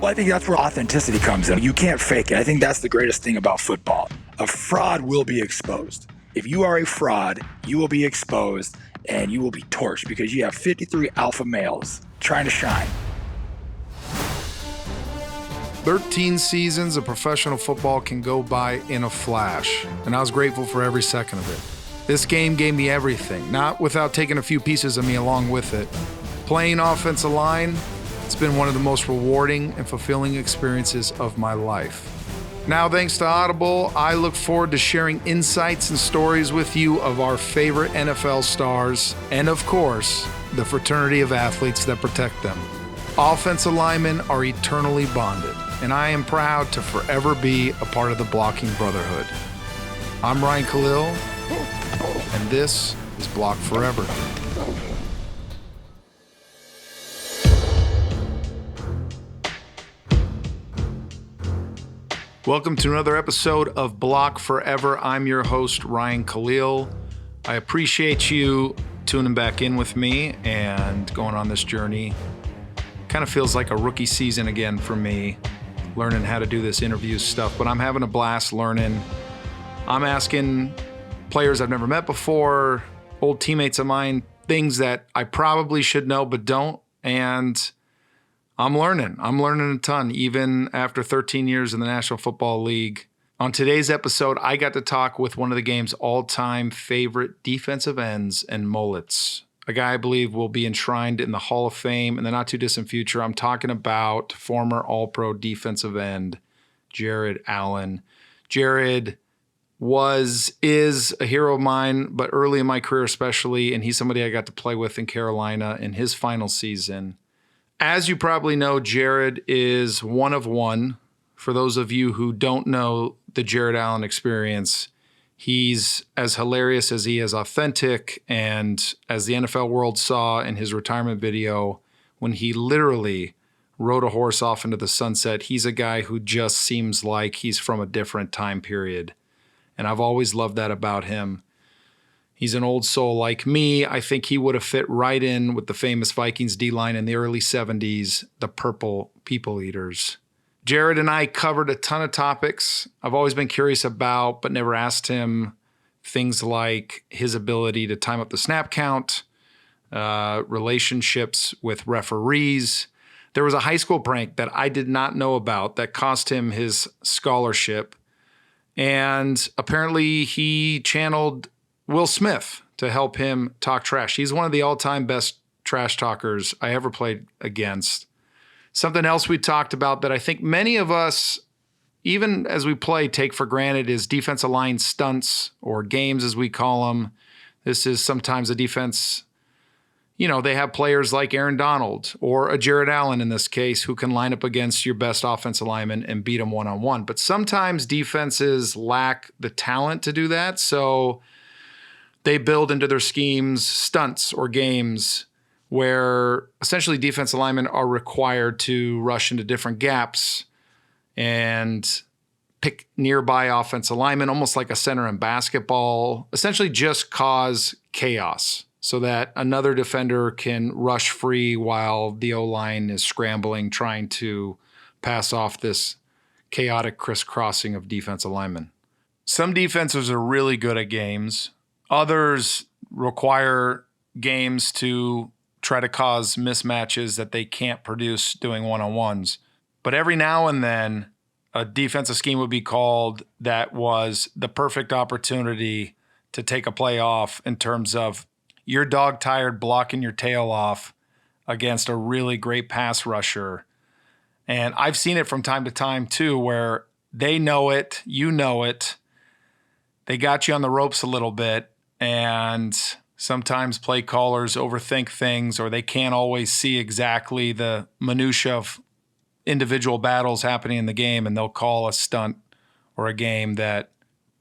Well, I think that's where authenticity comes in. You can't fake it. I think that's the greatest thing about football. A fraud will be exposed. If you are a fraud, you will be exposed and you will be torched because you have 53 alpha males trying to shine. 13 seasons of professional football can go by in a flash, and I was grateful for every second of it. This game gave me everything, not without taking a few pieces of me along with it. Playing offensive line, it's been one of the most rewarding and fulfilling experiences of my life. Now, thanks to Audible, I look forward to sharing insights and stories with you of our favorite NFL stars and, of course, the fraternity of athletes that protect them. Offensive linemen are eternally bonded, and I am proud to forever be a part of the blocking brotherhood. I'm Ryan Kalil, and this is Block Forever. Welcome to another episode of Block Forever. I'm your host, Ryan Kalil. I appreciate you tuning back in with me and going on this journey. Kind of feels like a rookie season again for me, learning how to do this interview stuff, but I'm having a blast learning. I'm asking players I've never met before, old teammates of mine, things that I probably should know but don't, and I'm learning a ton, even after 13 years in the National Football League. On today's episode, I got to talk with one of the game's all-time favorite defensive ends and mullets, a guy I believe will be enshrined in the Hall of Fame in the not-too-distant future. I'm talking about former All-Pro defensive end Jared Allen. Jared is a hero of mine, but early in my career especially, and he's somebody I got to play with in Carolina in his final season. As you probably know, Jared is one of one. For those of you who don't know the Jared Allen experience, he's as hilarious as he is authentic, and as the NFL world saw in his retirement video, when he literally rode a horse off into the sunset, he's a guy who just seems like he's from a different time period. And I've always loved that about him. He's an old soul like me. I think he would have fit right in with the famous Vikings D-line in the early 70s, the Purple People Eaters. Jared and I covered a ton of topics I've always been curious about, but never asked him. Things like his ability to time up the snap count, relationships with referees. There was a high school prank that I did not know about that cost him his scholarship. And apparently he channeled Will Smith to help him talk trash. He's one of the all-time best trash talkers I ever played against. Something else we talked about that I think many of us, even as we play, take for granted is defensive line stunts, or games as we call them. This is sometimes a defense, they have players like Aaron Donald or a Jared Allen in this case who can line up against your best offensive lineman and beat them one-on-one. But sometimes defenses lack the talent to do that, so they build into their schemes stunts or games where essentially defensive linemen are required to rush into different gaps and pick nearby offensive linemen, almost like a center in basketball, essentially just cause chaos so that another defender can rush free while the O-line is scrambling, trying to pass off this chaotic crisscrossing of defensive linemen. Some defenses are really good at games. Others require games to try to cause mismatches that they can't produce doing one-on-ones. But every now and then, a defensive scheme would be called that was the perfect opportunity to take a play off in terms of you're dog-tired blocking your tail off against a really great pass rusher. And I've seen it from time to time, too, where they know it, you know it, they got you on the ropes a little bit, and sometimes play callers overthink things, or they can't always see exactly the minutia of individual battles happening in the game, and they'll call a stunt or a game that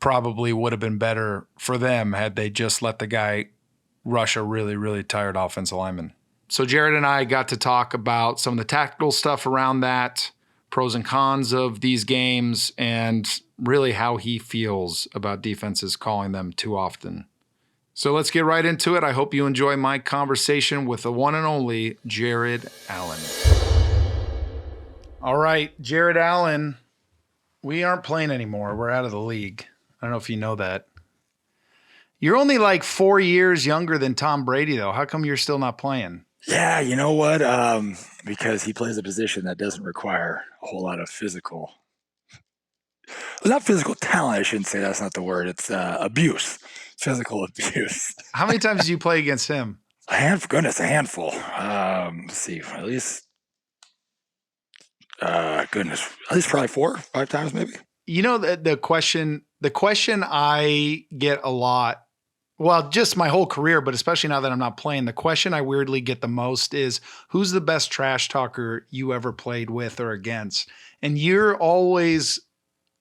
probably would have been better for them had they just let the guy rush a really, really tired offensive lineman. So Jared and I got to talk about some of the tactical stuff around that, pros and cons of these games, and really how he feels about defenses calling them too often. So let's get right into it. I hope you enjoy my conversation with the one and only Jared Allen. All right, Jared Allen, we aren't playing anymore. We're out of the league. I don't know if you know that. You're only like 4 years younger than Tom Brady, though. How come you're still not playing? Yeah, you know what? Because he plays a position that doesn't require a whole lot of physical, well, not physical talent. I shouldn't say that's not the word. It's abuse, physical abuse. How many times did you play against him? A handful, goodness, a handful. Let's see, at least, goodness, at least probably 4, 5 times maybe. You know, the question I get a lot, well, just my whole career, but especially now that I'm not playing, the question I weirdly get the most is, who's the best trash talker you ever played with or against? And you're always,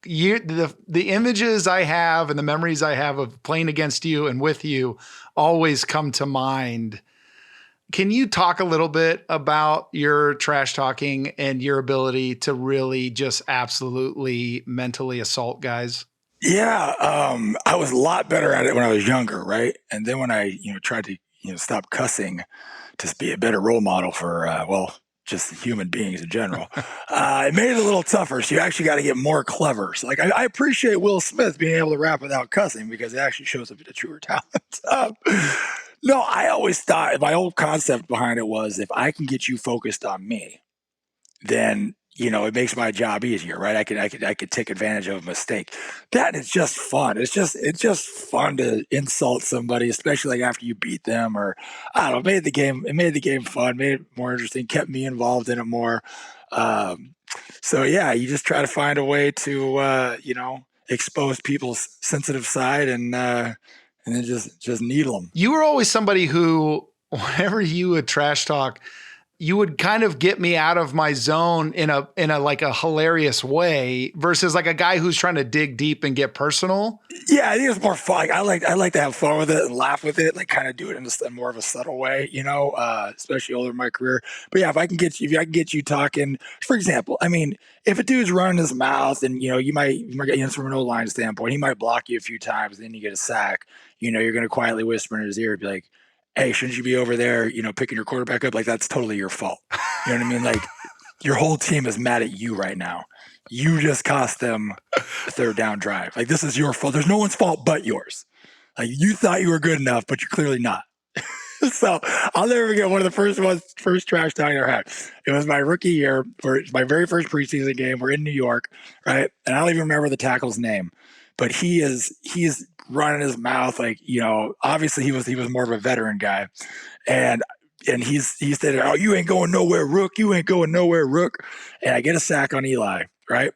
the images I have and the memories I have of playing against you and with you always come to mind. Can you talk a little bit about your trash talking and your ability to really just absolutely mentally assault guys? Yeah, I was a lot better at it when I was younger, right? And then when I, tried to, stop cussing to be a better role model for, just human beings in general, it made it a little tougher. So you actually got to get more clever. So, like, I appreciate Will Smith being able to rap without cussing because it actually shows a bit of truer talent. No, I always thought my old concept behind it was if I can get you focused on me, then it makes my job easier, right? I could take advantage of a mistake. That is just fun. It's just fun to insult somebody, especially like after you beat them, or I don't know, it made the game fun, made it more interesting, kept me involved in it more. So yeah, you just try to find a way to expose people's sensitive side and then just needle them. You were always somebody who, whenever you would trash talk, you would kind of get me out of my zone in a like a hilarious way versus like a guy who's trying to dig deep and get personal. Yeah, I think it's more fun. Like, I like to have fun with it and laugh with it, like kind of do it in more of a subtle way, especially older in my career. But yeah, if I can get you talking, for example, I mean, if a dude's running his mouth and you might get from an O-line standpoint, he might block you a few times, then you get a sack. You're going to quietly whisper in his ear, be like, hey, shouldn't you be over there, picking your quarterback up? Like, that's totally your fault. You know what I mean? Like, your whole team is mad at you right now. You just cost them a third down drive. Like, this is your fault. There's no one's fault but yours. Like, you thought you were good enough, but you're clearly not. So I'll never forget one of the first trash talking I ever had. It was my rookie year, for my very first preseason game. We're in New York, right? And I don't even remember the tackle's name, but he is running his mouth like, obviously he was more of a veteran guy, and he said, "Oh, you ain't going nowhere, Rook. You ain't going nowhere, Rook." And I get a sack on Eli, right?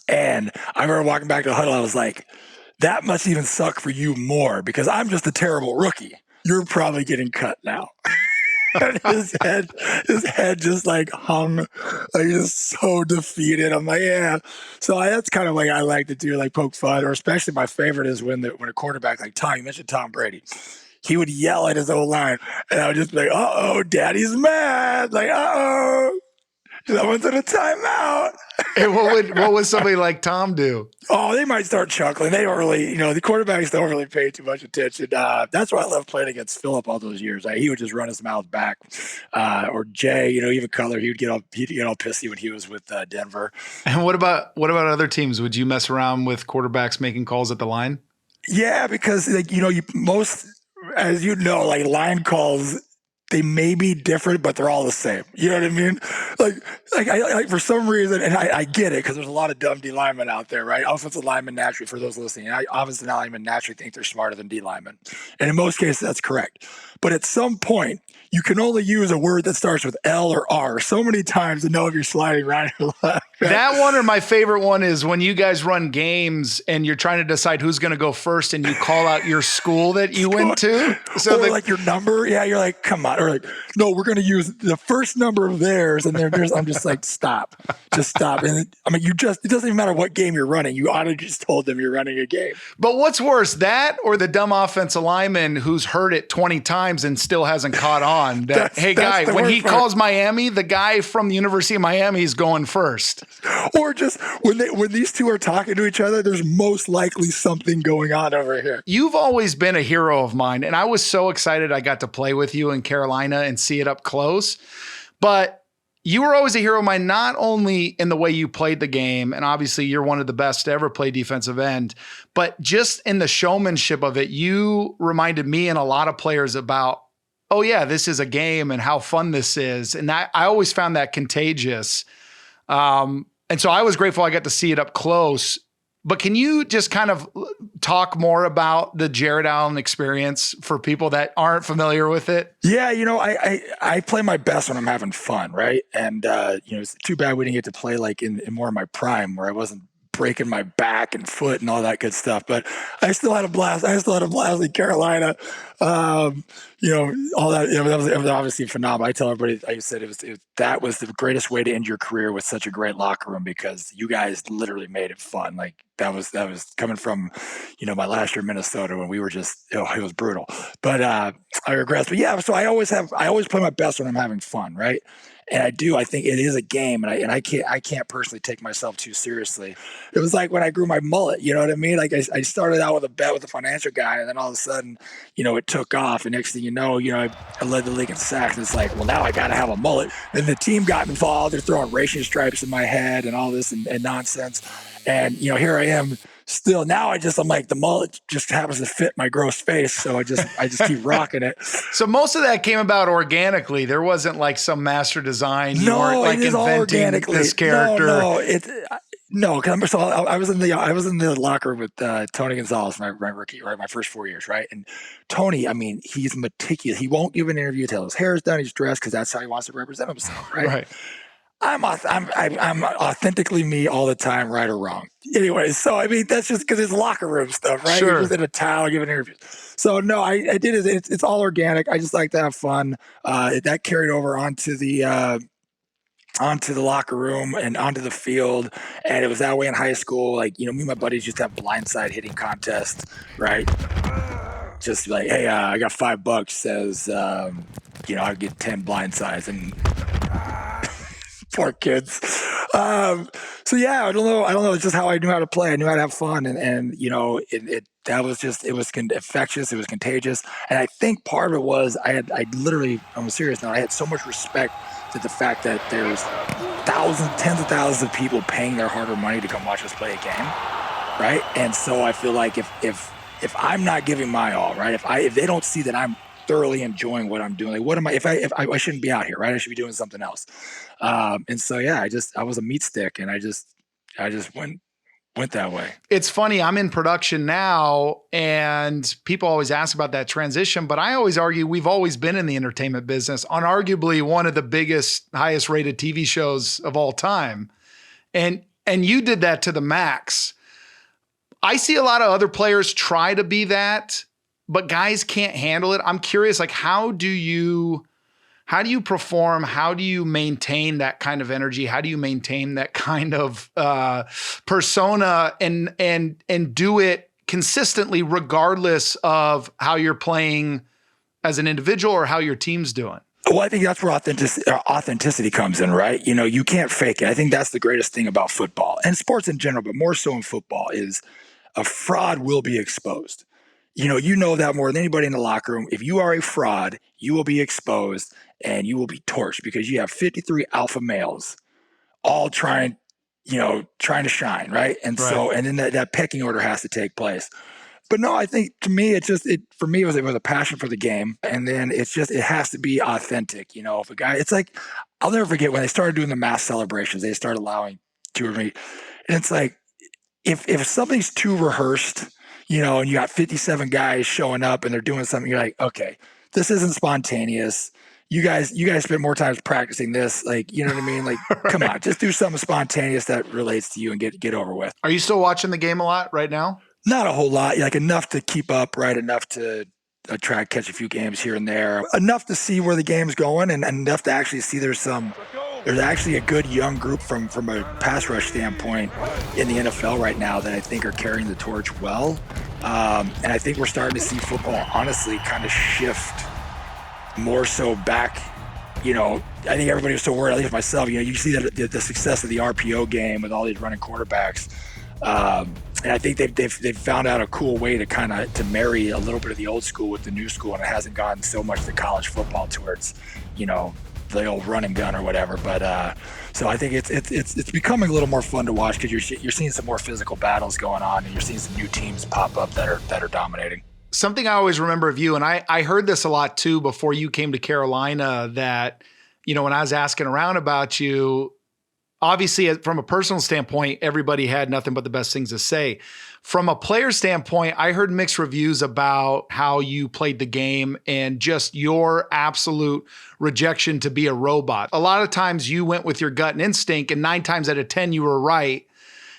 And I remember walking back to the huddle. I was like, that must even suck for you more because I'm just a terrible rookie. You're probably getting cut now. And his head just like hung, like just so defeated. I'm like, yeah. So that's kind of like I like to do, like poke fun, or especially my favorite is when a quarterback, like Tom, you mentioned Tom Brady, he would yell at his O-line, and I would just be like, "Uh-oh, Daddy's mad!" Like, "Uh-oh, someone's in a timeout." And what would somebody like Tom do? Oh, they might start chuckling. They don't really, the quarterbacks don't really pay too much attention. That's why I love playing against Phillip all those years. He would just run his mouth back. Or Jay, even Cutler, he'd get all pissy when he was with Denver. And what about other teams? Would you mess around with quarterbacks making calls at the line? Yeah, because most, as like line calls, they may be different, but they're all the same. You know what I mean? Like I for some reason, and I get it because there's a lot of dumb D linemen out there, right? Offensive linemen naturally, for those listening, offensive linemen naturally think they're smarter than D linemen, and in most cases that's correct. But at some point, you can only use a word that starts with L or R so many times to know if you're sliding right or left. Right? That one, or my favorite one, is when you guys run games and you're trying to decide who's going to go first, and you call out your school that you went to. So like your number, yeah, you're like, come on, or like, no, we're going to use the first number of theirs, and I'm just like, stop, just stop. And I mean, it doesn't even matter what game you're running. You ought to just told them you're running a game. But what's worse, that or the dumb offensive lineman who's heard it 20 times and still hasn't caught on that, hey, guy, when he calls Miami, the guy from the University of Miami is going first. Or just when these two are talking to each other, there's most likely something going on over here. You've always been a hero of mine, and I was so excited I got to play with you in Carolina and see it up close. But you were always a hero of mine, not only in the way you played the game, and obviously you're one of the best to ever play defensive end, but just in the showmanship of it. You reminded me and a lot of players about, oh yeah, this is a game and how fun this is. And I always found that contagious. And so I was grateful I got to see it up close. But can you just kind of talk more about the Jared Allen experience for people that aren't familiar with it? Yeah, I play my best when I'm having fun, right? And it's too bad we didn't get to play like in more of my prime where I wasn't breaking my back and foot and all that good stuff. But I still had a blast. In Carolina. All that. It was obviously phenomenal. I tell everybody, I said that was the greatest way to end your career with such a great locker room because you guys literally made it fun. Like that was coming from, my last year in Minnesota when we were just, it was brutal. But I regress. But yeah, so I always play my best when I'm having fun, right? And I think it is a game, and I can't personally take myself too seriously. It was like when I grew my mullet, you know what I mean? Like I started out with a bet with a financial guy, and then all of a sudden, it took off. And next thing you know, I led the league in sacks. And it's like, well, now I got to have a mullet. And the team got involved. They're throwing racing stripes in my head and all this and nonsense. And here I am. Still, now I'm like the mullet just happens to fit my gross face, so I just keep rocking it. So most of that came about organically. There wasn't like some master design. You weren't like it is all inventing organically. this character. No. So I was in the locker room with Tony Gonzalez my rookie, right, my first 4 years, right? And Tony, I mean, he's meticulous. He won't give an interview until his hair is done, he's dressed, because that's how he wants to represent himself, right? Right. I'm authentically me all the time, right or wrong. Anyways, so I mean that's just because it's locker room stuff, right? Sure. You're just in a towel giving interviews. So no, I did it. It's all organic. I just like to have fun. That carried over onto the locker room and onto the field, and it was that way in high school. Like me and my buddies used to have blindside hitting contests, right? Just like, hey, I got $5. Says, I get 10 blindsides and. Poor kids. So yeah, I don't know. It's just how I knew how to play. I knew how to have fun, and that was just, it was infectious. It was contagious, and I think part of it was I'm serious now. I had so much respect to the fact that there's tens of thousands of people paying their hard-earned money to come watch us play a game, right? And so I feel like if I'm not giving my all, right? If they don't see that I'm thoroughly enjoying what I'm doing, like what am I? If I shouldn't be out here, right? I should be doing something else. And so yeah, I was a meat stick, and I just went that way. It's funny. I'm in production now, and people always ask about that transition, but I always argue we've always been in the entertainment business on arguably one of the biggest, highest rated TV shows of all time, and you did that to the max. I see a lot of other players try to be that, but guys can't handle it. I'm curious, like, how do you perform? How do you maintain that kind of energy? How do you maintain that kind of persona and do it consistently, regardless of how you're playing as an individual or how your team's doing? Well, I think that's where authenticity comes in, right? You can't fake it. I think that's the greatest thing about football and sports in general, but more so in football, is a fraud will be exposed. You know that more than anybody in the locker room. If you are a fraud, you will be exposed and you will be torched because you have 53 alpha males all trying to shine, right? And Right. So, and then that pecking order has to take place. But no, I think to me, it was a passion for the game. And then it has to be authentic. If a guy, it's like, I'll never forget when they started doing the mass celebrations, they started allowing 2 or 3. And it's like, if something's too rehearsed, and you got 57 guys showing up and they're doing something, you're like, okay, this isn't spontaneous. You guys spend more time practicing this. Like, you know what I mean? Like, right. Come on, just do something spontaneous that relates to you and get over with. Are you still watching the game a lot right now? Not a whole lot, like enough to keep up, right? Enough to try to catch a few games here and there. Enough to see where the game's going and enough to actually see there's actually a good young group from a pass rush standpoint in the NFL right now that I think are carrying the torch well. And I think we're starting to see football honestly kind of shift more so back. I think everybody was so worried, at least myself, you see the success of the RPO game with all these running quarterbacks. And I think they've found out a cool way to marry a little bit of the old school with the new school, and it hasn't gotten so much to college football towards, the old run and gun or whatever. But so I think it's becoming a little more fun to watch because you're seeing some more physical battles going on, and you're seeing some new teams pop up that are dominating. Something I always remember of you, and I heard this a lot too before you came to Carolina, that, you know, when I was asking around about you, obviously from a personal standpoint, everybody had nothing but the best things to say. From a player standpoint, I heard mixed reviews about how you played the game and just your absolute rejection to be a robot. A lot of times you went with your gut and instinct, and 9 times out of 10 you were right.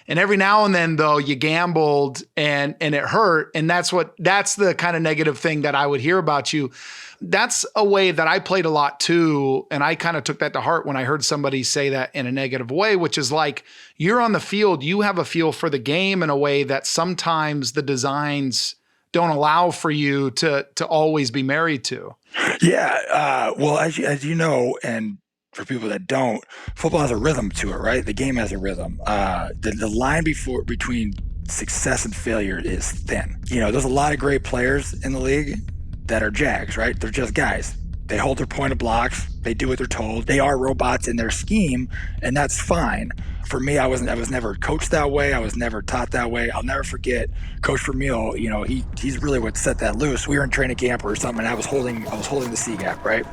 And every now and then, though, you gambled and it hurt. And that's the kind of negative thing that I would hear about you. That's a way that I played a lot too. And I kind of took that to heart when I heard somebody say that in a negative way, which is like, you're on the field, you have a feel for the game in a way that sometimes the designs don't allow for you to always be married to. Yeah. Well, as you know, and for people that don't, football has a rhythm to it, right? The game has a rhythm. The line between success and failure is thin. You know, there's a lot of great players in the league that are Jags, right? They're just guys. They hold their point of blocks. They do what they're told. They are robots in their scheme, and that's fine. For me, I was never coached that way. I was never taught that way. I'll never forget Coach Vermeil. You know, he's really what set that loose. We were in training camp or something, and I was holding the C gap, right?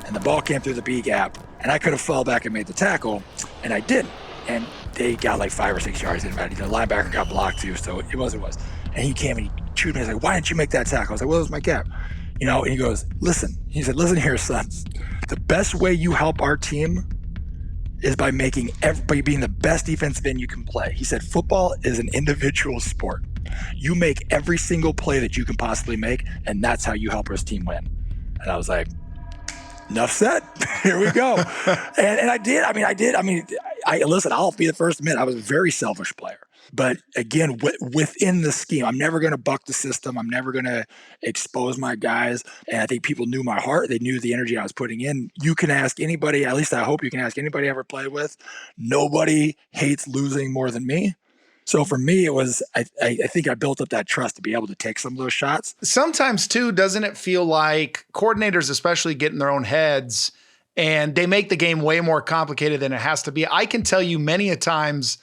And the ball came through the B gap, and I could have fell back and made the tackle, and I didn't. And they got like 5 or 6 yards in about it. The linebacker got blocked too, so it was. And he came and he chewed me. He's like, "Why didn't you make that tackle?" I was like, "Well, it was my gap." You know, and he goes, "Listen," he said, "listen here, son. The best way you help our team is by being the best defensive end you can play." He said, "Football is an individual sport. You make every single play that you can possibly make, and that's how you help our team win." And I was like, enough said. Here we go. and I did. Listen, I'll be the first to admit I was a very selfish player. But again, within the scheme, I'm never going to buck the system. I'm never going to expose my guys. And I think people knew my heart. They knew the energy I was putting in. You can ask anybody, at least I hope you can ask anybody I ever played with. Nobody hates losing more than me. So for me, it was, I think I built up that trust to be able to take some of those shots. Sometimes too, doesn't it feel like coordinators especially get in their own heads and they make the game way more complicated than it has to be? I can tell you many a times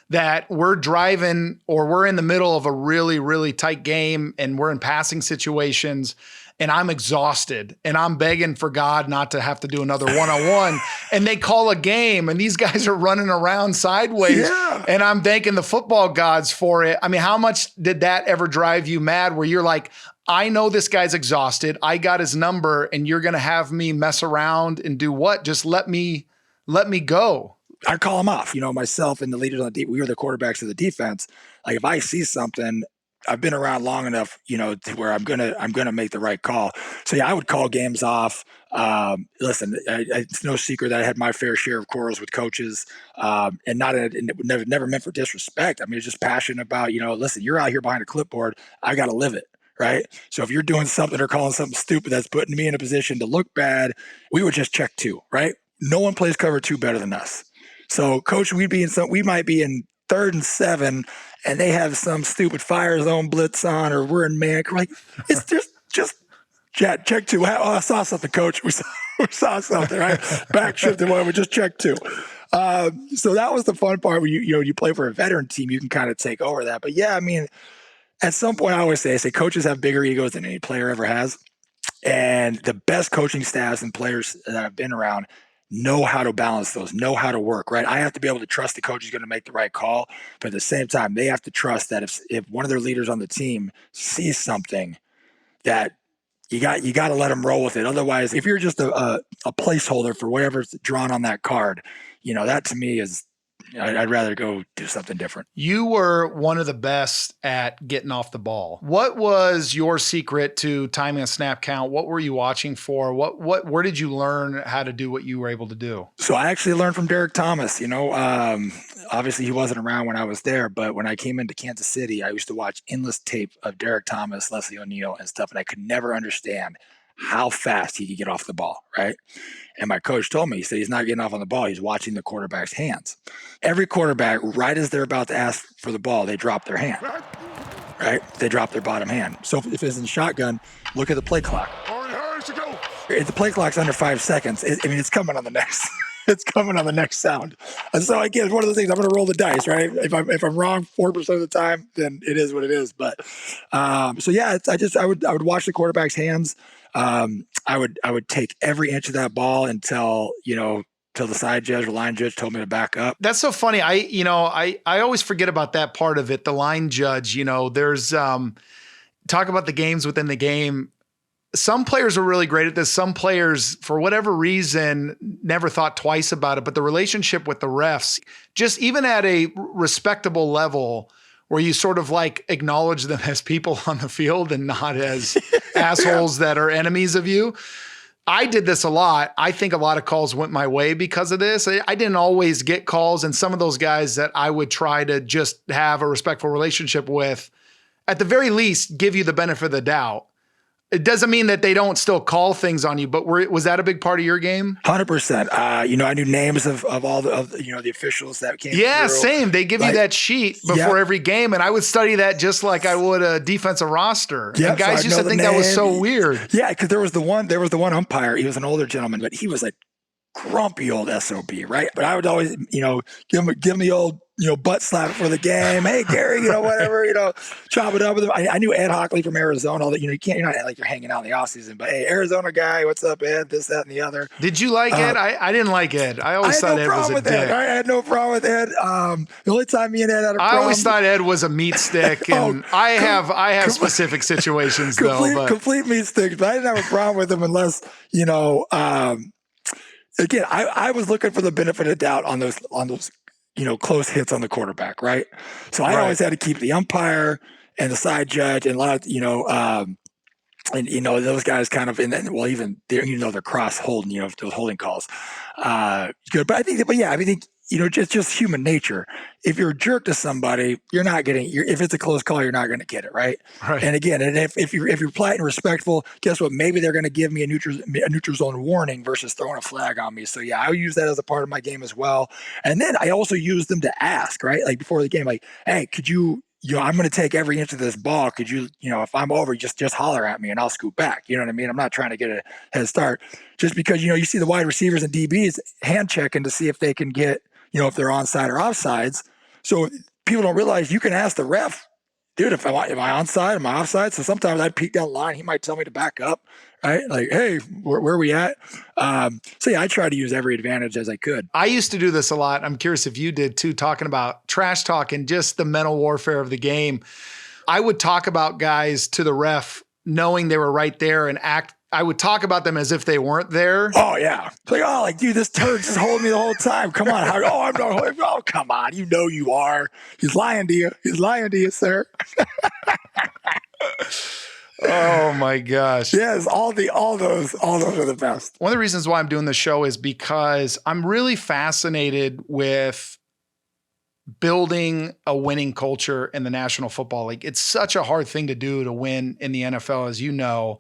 that we're driving or we're in the middle of a really, really tight game and we're in passing situations and I'm exhausted and I'm begging for God not to have to do another one-on-one. And they call a game and these guys are running around sideways. Yeah. And I'm thanking the football gods for it. I mean, how much did that ever drive you mad where you're like, I know this guy's exhausted. I got his number and you're going to have me mess around and do what? Just let me go. I call him off. You know, myself and the leaders on the we were the quarterbacks of the defense. Like if I see something, I've been around long enough, you know, to where I'm gonna make the right call. So yeah, I would call games off. Listen, it's no secret that I had my fair share of quarrels with coaches, and never meant for disrespect. I mean, it's just passion about, you know, listen, you're out here behind a clipboard. I got to live it. Right. So if you're doing something or calling something stupid that's putting me in a position to look bad, we would just check 2. Right. No one plays cover 2 better than us. So, coach, we might be in 3rd and 7, and they have some stupid fire zone blitz on, or we're in man. We're like, it's just check 2. Oh, I saw something, coach. We saw something, right? Back shifted, whatever. Just check 2. So that was the fun part. When you play for a veteran team, you can kind of take over that. But yeah, I mean, at some point, I always say coaches have bigger egos than any player ever has, and the best coaching staffs and players that I've been around know how to balance those, know how to work, right? I have to be able to trust the coach is going to make the right call, but at the same time, they have to trust that if one of their leaders on the team sees something, that you got to let them roll with it. Otherwise, if you're just a placeholder for whatever's drawn on that card, you know, that to me is, I'd rather go do something different. You were one of the best at getting off the ball. What was your secret to timing a snap count? What were you watching for? Where did you learn how to do what you were able to do? So I actually learned from Derek Thomas. You know, obviously he wasn't around when I was there, but when I came into Kansas City, I used to watch endless tape of Derek Thomas, Leslie O'Neal and stuff, and I could never understand how fast he could get off the ball, right? And my coach told me, he said he's not getting off on the ball. He's watching the quarterback's hands. Every quarterback, right as they're about to ask for the ball, they drop their hand, right? They drop their bottom hand. So if it's in shotgun, look at the play clock. All right, Harris to go. If the play clock's under 5 seconds, it's coming on the next. It's coming on the next sound. And so again, it's one of those things. I'm going to roll the dice, right? If I'm wrong 4% of the time, then it is what it is. But so yeah, I would watch the quarterback's hands. I would take every inch of that ball until till the side judge or line judge told me to back up. That's so funny. I always forget about that part of it. The line judge. There's talk about the games within the game. Some players are really great at this. Some players, for whatever reason, never thought twice about it. But the relationship with the refs, just even at a respectable level where you sort of like acknowledge them as people on the field and not as assholes that are enemies of you. I did this a lot. I think a lot of calls went my way because of this. I didn't always get calls. And some of those guys that I would try to just have a respectful relationship with, at the very least, give you the benefit of the doubt. It doesn't mean that they don't still call things on you, but was that a big part of your game? 100%. I knew names of all the officials that came. Yeah, through. Same. They give you that sheet before every game, and I would study that just like I would a defensive roster. Yeah, and guys used to think that was so weird. Yeah, because there was the one umpire. He was an older gentleman, but he was like grumpy old SOB, right? But I would always, give him the old, butt slap for the game. Hey, Gary, whatever, chop it up with him. I knew Ed Hockley from Arizona. All that, you're not like you're hanging out in the off season, but hey, Arizona guy, what's up, Ed? This, that, and the other. Did you like Ed? I didn't like Ed. I always thought Ed was a dick. I had no problem with Ed. The only time me and Ed had a problem. I always thought Ed was a meat stick, and I have specific situations complete meat sticks, but I didn't have a problem with him unless again, I was looking for the benefit of doubt on those close hits on the quarterback, right? So I always had to keep the umpire and the side judge and a lot of those guys kind of even they're cross holding those holding calls good. But I think just human nature. If you're a jerk to somebody, you're not getting. If it's a close call, you're not going to get it, right? And again, if you're polite and respectful, guess what? Maybe they're going to give me a neutral zone warning versus throwing a flag on me. So yeah, I use that as a part of my game as well. And then I also use them to ask, right? Like before the game, like, hey, could you? I'm going to take every inch of this ball. Could you, if I'm over, just holler at me and I'll scoot back. You know what I mean? I'm not trying to get a head start just because, you see the wide receivers and DBs hand checking to see if they can get, if they're onside or offsides. So people don't realize you can ask the ref, dude, am I onside? Am I offside? So sometimes I'd peek down the line. He might tell me to back up, right? Like, hey, where are we at? So yeah, I try to use every advantage as I could. I used to do this a lot. I'm curious if you did too, talking about trash talk and just the mental warfare of the game. I would talk about guys to the ref knowing they were right there and I would talk about them as if they weren't there. Oh, yeah. It's like, dude, this turd just holding me the whole time. Come on. I'm not holding. Oh, come on. You are. He's lying to you, sir. Oh, my gosh. Yes, all those are the best. One of the reasons why I'm doing this show is because I'm really fascinated with building a winning culture in the National Football League. It's such a hard thing to do to win in the NFL, as you know.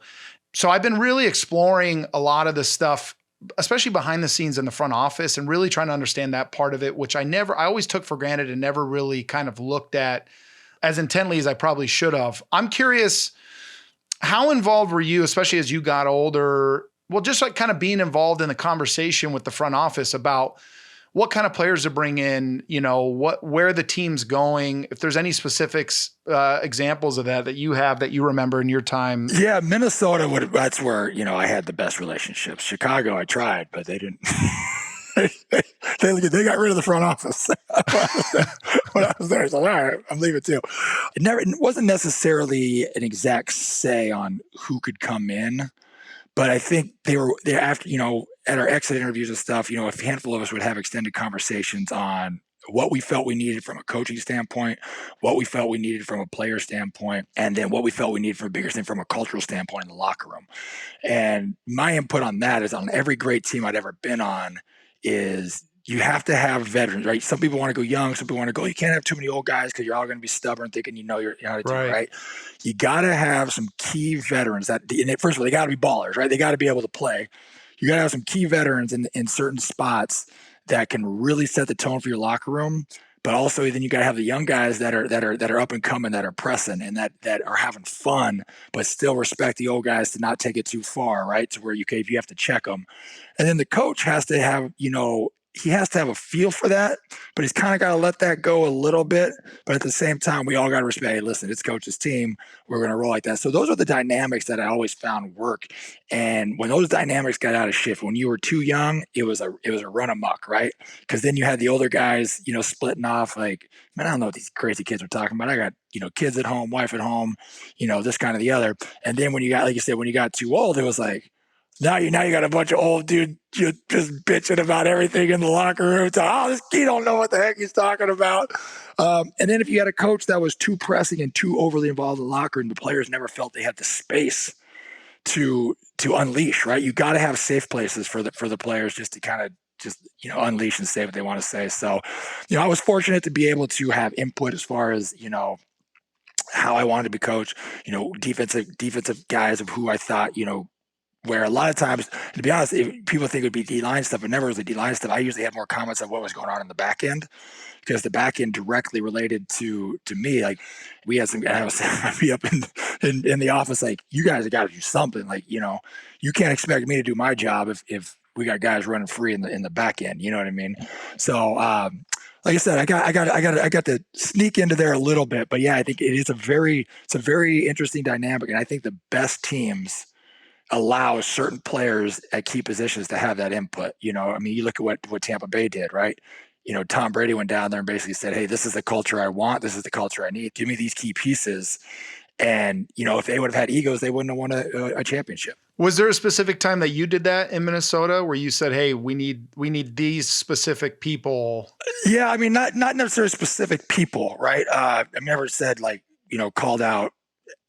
So I've been really exploring a lot of this stuff, especially behind the scenes in the front office, and really trying to understand that part of it, which I always took for granted and never really kind of looked at as intently as I probably should have. I'm curious, how involved were you, especially as you got older? Well, just like kind of being involved in the conversation with the front office about what kind of players to bring in, where the team's going, if there's any specifics, examples of that you have that you remember in your time. Yeah, Minnesota that's where, I had the best relationships. Chicago, I tried, but they didn't. They got rid of the front office when I was there. So all right, I'm leaving too. It wasn't necessarily an exact say on who could come in, but I think they after, at our exit interviews and stuff, a handful of us would have extended conversations on what we felt we needed from a coaching standpoint, what we felt we needed from a player standpoint, and then what we felt we needed from a bigger thing from a cultural standpoint in the locker room. And my input on that is on every great team I'd ever been on is you have to have veterans, right? Some people want to go young. Some people want to go, you can't have too many old guys because you're all going to be stubborn thinking you know how to do it, right? You got to have some key veterans and first of all, they got to be ballers, right? They got to be able to play. You got to have some key veterans in certain spots that can really set the tone for your locker room, but also then you got to have the young guys that are up and coming, that are pressing and that are having fun, but still respect the old guys to not take it too far, right? To where if you have to check them, and then the coach has to have, he has to have a feel for that, but he's kind of got to let that go a little bit. But at the same time, we all got to respect, hey, listen, it's coach's team. We're going to roll like that. So those are the dynamics that I always found work. And when those dynamics got out of shift, when you were too young, it was a run amok, right? Because then you had the older guys, splitting off like, man, I don't know what these crazy kids are talking about. I got, kids at home, wife at home, this kind of the other. And then when you got, like you said, when you got too old, it was like, now you got a bunch of old dude just bitching about everything in the locker room. This kid don't know what the heck he's talking about. And then if you had a coach that was too pressing and too overly involved in the locker room, the players never felt they had the space to unleash. Right? You got to have safe places for the players just to kind of unleash and say what they want to say. So, I was fortunate to be able to have input as far as how I wanted to be coached. Defensive guys of who I thought where a lot of times, to be honest, people think it would be D-line stuff, but never was the D-line stuff. I usually had more comments on what was going on in the back end because the back end directly related to me. Like we had some guys be up in the office, like, you guys have got to do something. Like, you can't expect me to do my job if we got guys running free in the back end. You know what I mean? So, like I said, I got to sneak into there a little bit, but yeah, I think it's a very interesting dynamic, and I think the best teams allow certain players at key positions to have that input. You look at what Tampa Bay did, right? Tom Brady went down there and basically said, hey, this is the culture I want. This is the culture I need. Give me these key pieces. And, if they would have had egos, they wouldn't have won a championship. Was there a specific time that you did that in Minnesota where you said, hey, we need these specific people? Yeah. I mean, not necessarily specific people, right? I've never said called out,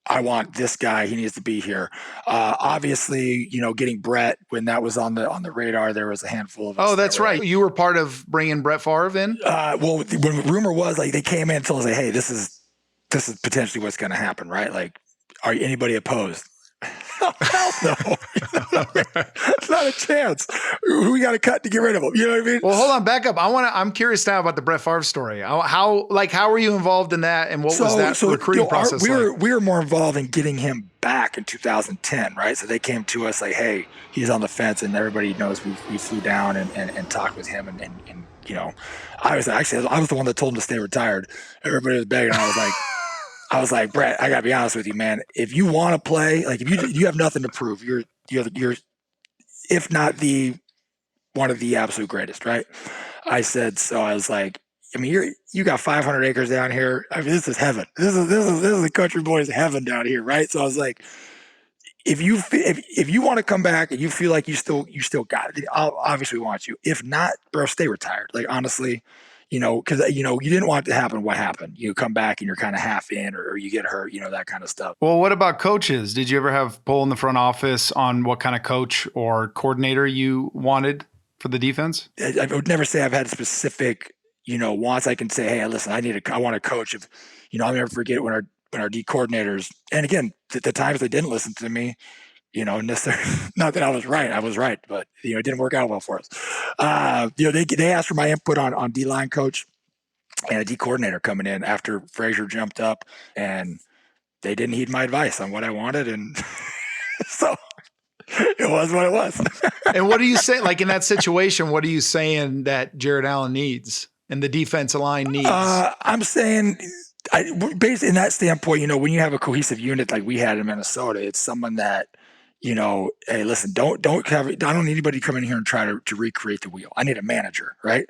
I want this guy. He needs to be here. Obviously, getting Brett when that was on the radar, there was a handful of us. Oh, that's right. You were part of bringing Brett Favre in. Well, when rumor was they came in and told us, like, hey, this is potentially what's going to happen, right? Like, are anybody opposed? Hell no. Not a chance. Who we got to cut to get rid of him? You know what I mean? Well, hold on, back up. I'm curious now about the Brett Favre story. How were you involved in that, and what was that recruiting process like? We were more involved in getting him back in 2010, right? So they came to us like, hey, he's on the fence, and everybody knows we flew down and talked with him, and I was the one that told him to stay retired. Everybody was begging. I was like, Brett, I gotta be honest with you, man. If you want to play, like, if you have nothing to prove, you're if not the one of the absolute greatest, right? I was like, I mean, you got 500 acres down here. I mean, this is heaven. This is the country boys' heaven down here, right? So I was like, if you want to come back and you feel like you still got it, I'll obviously want you. If not, bro, stay retired. Like, honestly. Because, you didn't want it to happen. What happened? You come back and you're kind of half in, or you get hurt, that kind of stuff. Well, what about coaches? Did you ever have pull in the front office on what kind of coach or coordinator you wanted for the defense? I would never say I've had specific, wants. I can say, hey, listen, I want a coach. I'll never forget when our D coordinators, and again, the times they didn't listen to me, necessarily, not that I was right, but it didn't work out well for us. They asked for my input on D-line coach and a D coordinator coming in after Frazier jumped up, and they didn't heed my advice on what I wanted, and so it was what it was. And what do you say, like, in that situation? What are you saying that Jared Allen needs and the defensive line needs? I'm saying, based in that standpoint, when you have a cohesive unit like we had in Minnesota, it's someone that, hey, listen, I don't need anybody to come in here and try to recreate the wheel. I need a manager, right?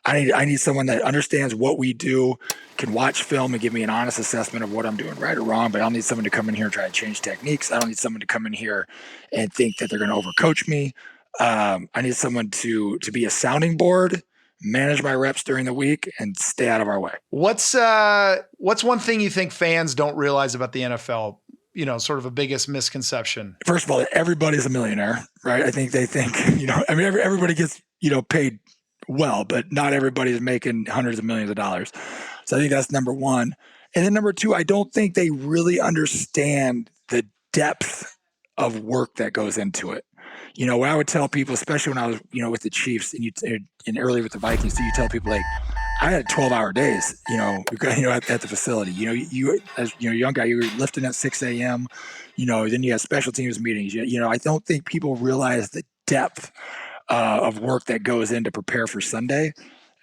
I need someone that understands what we do, can watch film and give me an honest assessment of what I'm doing right or wrong. But I don't need someone to come in here and try to change techniques. I don't need someone to come in here and think that they're going to overcoach me. I need someone to be a sounding board, manage my reps during the week, and stay out of our way. What's one thing you think fans don't realize about the NFL? Sort of a biggest misconception. First of all, everybody's a millionaire, right? I think they think, everybody gets, paid well, but not everybody is making hundreds of millions of dollars. So I think that's number one. And then number two, I don't think they really understand the depth of work that goes into it. What I would tell people, especially when I was, with the Chiefs and earlier with the Vikings, so you tell people, like, I had 12-hour days, at the facility. You as young guy, you were lifting at 6 a.m. Then you have special teams meetings. I don't think people realize the depth of work that goes in to prepare for Sunday.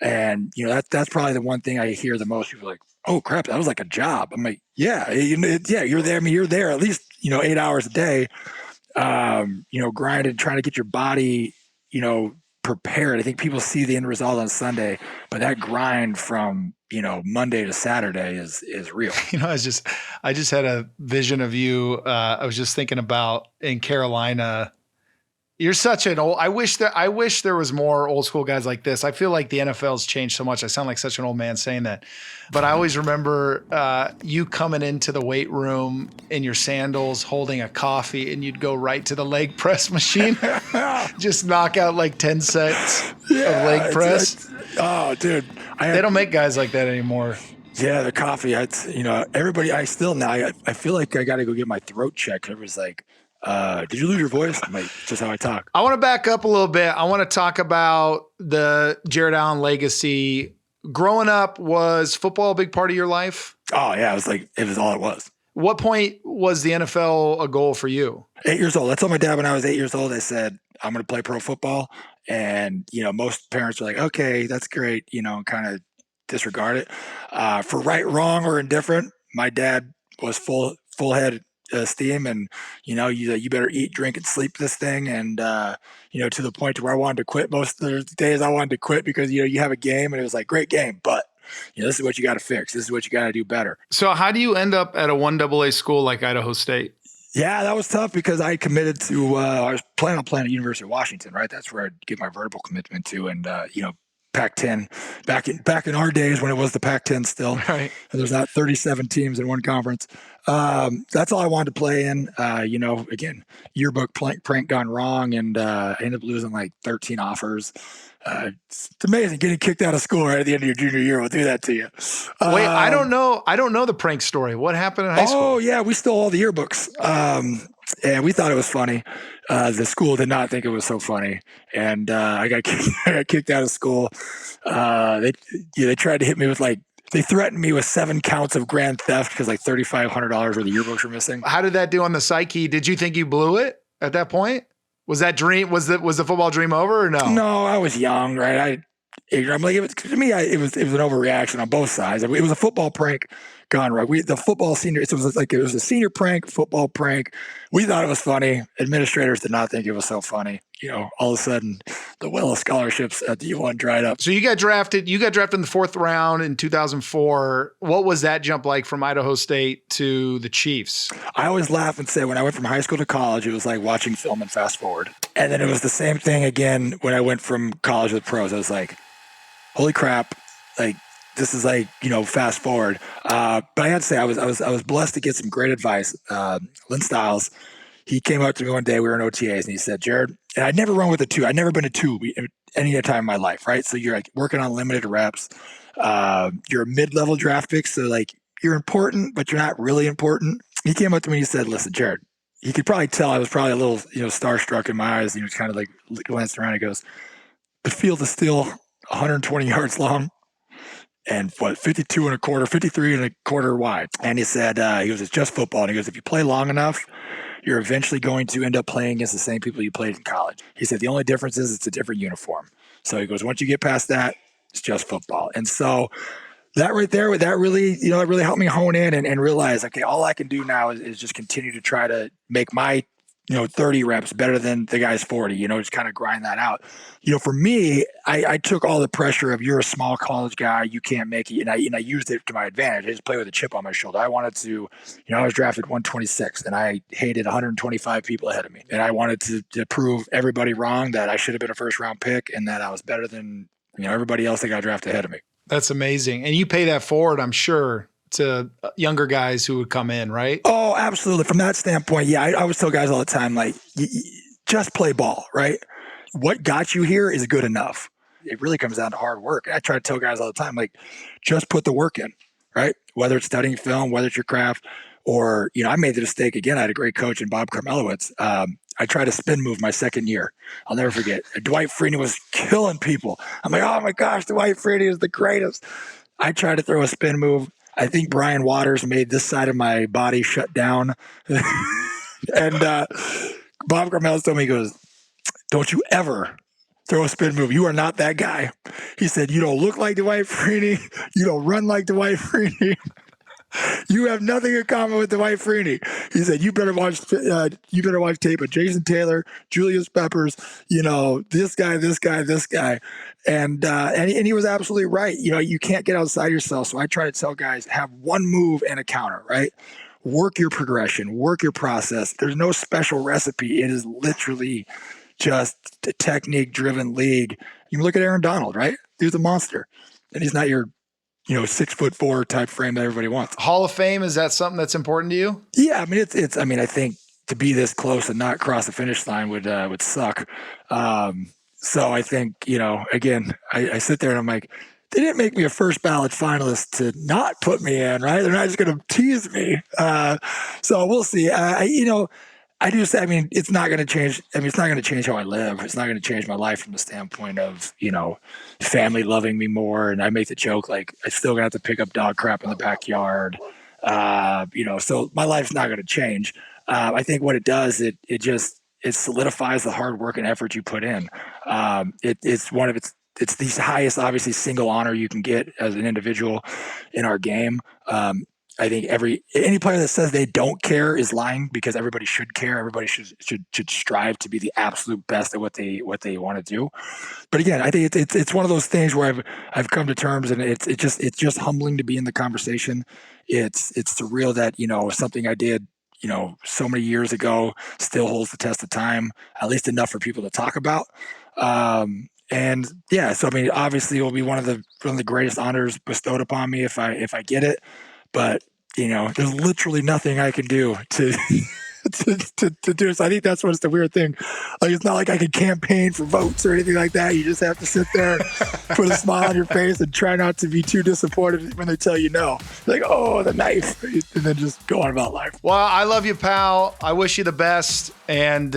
And that's probably the one thing I hear the most. People are like, "Oh crap, that was like a job." I'm like, "Yeah, yeah, you're there. I mean, you're there at least 8 hours a day, grinding, trying to get your body, prepared." I think people see the end result on Sunday, but that grind from Monday to Saturday is real. I just had a vision of you. I was just thinking about in Carolina. You're such an old. I wish there was more old school guys like this. I feel like the NFL's changed so much. I sound like such an old man saying that, but I always remember you coming into the weight room in your sandals, holding a coffee, and you'd go right to the leg press machine, just knock out like 10 sets of leg press. Oh, dude, they don't make guys like that anymore. Yeah, the coffee. Everybody. I still now. I feel like I got to go get my throat checked. Everybody's like, "Did you lose your voice?" I'm like, "Just how I talk." I want to back up a little bit. I want to talk about the Jared Allen legacy. Growing up, was football a big part of your life? Oh yeah, it was all it was. What point was the NFL a goal for you? 8 years old. I told my dad when I was 8 years old. I said, "I'm going to play pro football." And most parents are like, "Okay, that's great," kind of disregard it. For right, wrong, or indifferent, my dad was full head steam, and you better eat, drink, and sleep this thing. And to the point to where I wanted to quit. Most of the days I wanted to quit because you have a game and it was like, great game, but this is what you got to fix. This is what you got to do better. So how do you end up at a 1AA school like Idaho State? Yeah, that was tough because I committed to. I was planning on playing at University of Washington, right? That's where I'd get my vertical commitment to, and Pac-10 back in our days when it was the Pac-10 still. Right. And there's not 37 teams in one conference. That's all I wanted to play in. Again, yearbook prank gone wrong, and I ended up losing like 13 offers. It's amazing getting kicked out of school right at the end of your junior year will do that to you. Wait, I don't know the prank story. What happened in high school? Oh yeah, we stole all the yearbooks. And we thought it was funny. The school did not think it was so funny, and I got kicked out of school. They tried to hit me with they threatened me with 7 counts of grand theft because like $3,500 worth of yearbooks were missing. How did that do on the psyche? Did you think you blew it at that point? Was that dream? Was the football dream over or no? No, I was young, right? I'm like, to me, it was an overreaction on both sides. It was a football prank gone right. The football senior, it was a senior prank, football prank. We thought it was funny. Administrators did not think it was so funny. All of a sudden, the well of scholarships at D1 dried up. So you got drafted in the 4th round in 2004. What was that jump like from Idaho State to the Chiefs? I always laugh and say when I went from high school to college, it was like watching film and fast forward. And then it was the same thing again when I went from college to the pros. I was like, holy crap, like this is like, fast forward. But I had to say I was blessed to get some great advice. Lynn Stiles, he came up to me one day, we were in OTAs, and he said, "Jared," and I'd never run with a 2. I'd never been a 2 any time in my life, right? So you're like working on limited reps. You're a mid-level draft pick, so like you're important, but you're not really important. He came up to me and he said, "Listen, Jared," he could probably tell I was probably a little, starstruck in my eyes. He was kind of like glanced around. He goes, "The field is still 120 yards long and 52 and a quarter, 53 and a quarter wide." And he said, "It's just football." And he goes, "If you play long enough, you're eventually going to end up playing against the same people you played in college." He said, "The only difference is it's a different uniform." So he goes, "Once you get past that, it's just football." And so that right there, that really, it really helped me hone in and realize, okay, all I can do now is just continue to try to make my 30 reps better than the guy's 40, just kind of grind that out. For me, I took all the pressure of you're a small college guy, you can't make it. And I used it to my advantage. I just played with a chip on my shoulder. I wanted to, I was drafted 126 and I hated 125 people ahead of me. And I wanted to prove everybody wrong that I should have been a 1st-round pick and that I was better than, everybody else that got drafted ahead of me. That's amazing. And you pay that forward, I'm sure, to younger guys who would come in, right? Oh, absolutely. From that standpoint, yeah, I always tell guys all the time, like, just play ball, right? What got you here is good enough. It really comes down to hard work. I try to tell guys all the time, like, just put the work in, right? Whether it's studying film, whether it's your craft, or, I made the mistake again. I had a great coach in Bob Karmelowitz. I tried a spin move my second year. I'll never forget. Dwight Freeney was killing people. I'm like, oh my gosh, Dwight Freeney is the greatest. I tried to throw a spin move. I think Brian Waters made this side of my body shut down. And Bob Carmel told me, he goes, don't you ever throw a spin move. You are not that guy. He said, you don't look like Dwight Freeney. You don't run like Dwight Freeney. You have nothing in common with Dwight Freeney. He said, you better watch tape of Jason Taylor, Julius Peppers, this guy. And he was absolutely right. You can't get outside yourself. So I try to tell guys, have one move and a counter, right? Work your progression, work your process. There's no special recipe. It is literally just a technique-driven league. You can look at Aaron Donald, right? He's a monster. And he's not your 6'4" type frame that everybody wants. Hall of Fame, is that something that's important to you? Yeah, I mean I think to be this close and not cross the finish line would suck. So I think, again, I sit there and I'm like, they didn't make me a first ballot finalist to not put me in, right? They're not just going to tease me. So we'll see. I do say, it's not going to change. It's not going to change how I live. It's not going to change my life from the standpoint of, family loving me more. And I make the joke, like, I still going to have to pick up dog crap in the backyard. So my life's not going to change. I think what it does, it solidifies the hard work and effort you put in. It's the highest, obviously, single honor you can get as an individual in our game. I think any player that says they don't care is lying, because everybody should care. Everybody should strive to be the absolute best at what they want to do. But again, I think it's one of those things where I've come to terms, and it's just humbling to be in the conversation. It's surreal that something I did so many years ago still holds the test of time, at least enough for people to talk about. And yeah, so obviously it will be one of the greatest honors bestowed upon me if I get it. But there's literally nothing I can do to do it. So I think that's what's the weird thing. Like, it's not like I can campaign for votes or anything like that. You just have to sit there, put a smile on your face, and try not to be too disappointed when they tell you no. Like, oh, the knife, and then just go on about life. Well, I love you, pal. I wish you the best, and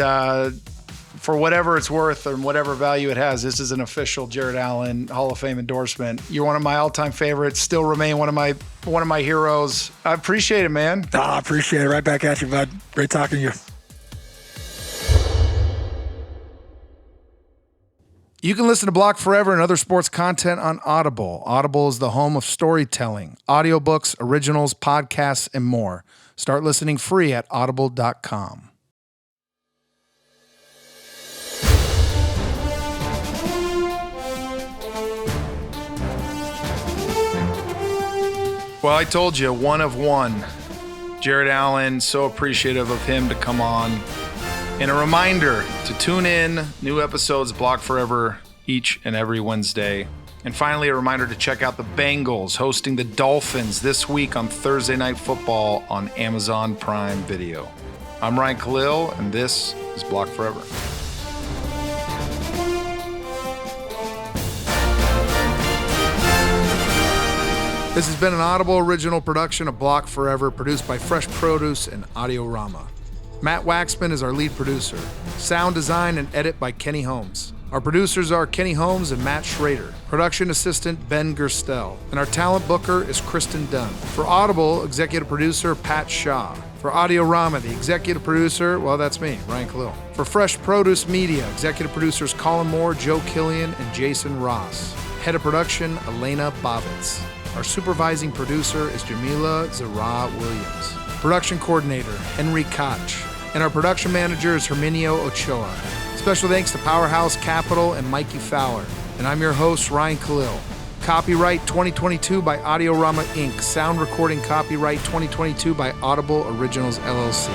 for whatever it's worth and whatever value it has, this is an official Jared Allen Hall of Fame endorsement. You're one of my all-time favorites. Still remain one of my heroes. I appreciate it, man. I appreciate it. Right back at you, bud. Great talking to you. You can listen to Block Forever and other sports content on Audible. Audible is the home of storytelling, audiobooks, originals, podcasts, and more. Start listening free at audible.com. Well, I told you, one of one. Jared Allen, so appreciative of him to come on. And a reminder to tune in, new episodes, Block Forever, each and every Wednesday. And finally, a reminder to check out the Bengals hosting the Dolphins this week on Thursday Night Football on Amazon Prime Video. I'm Ryan Kalil, and this is Block Forever. This has been an Audible original production of Block Forever, produced by Fresh Produce and Audiorama. Matt Waxman is our lead producer. Sound design and edit by Kenny Holmes. Our producers are Kenny Holmes and Matt Schrader. Production assistant Ben Gerstel. And our talent booker is Kristen Dunn. For Audible, executive producer Pat Shaw. For Audiorama, the executive producer, well, that's me, Ryan Kalil. For Fresh Produce Media, executive producers Colin Moore, Joe Killian, and Jason Ross. Head of production, Elena Bobitz. Our supervising producer is Jamila Zara Williams. Production coordinator, Henry Koch. And our production manager is Herminio Ochoa. Special thanks to Powerhouse Capital and Mikey Fowler. And I'm your host, Ryan Kalil. Copyright 2022 by Audiorama Inc. Sound recording copyright 2022 by Audible Originals LLC.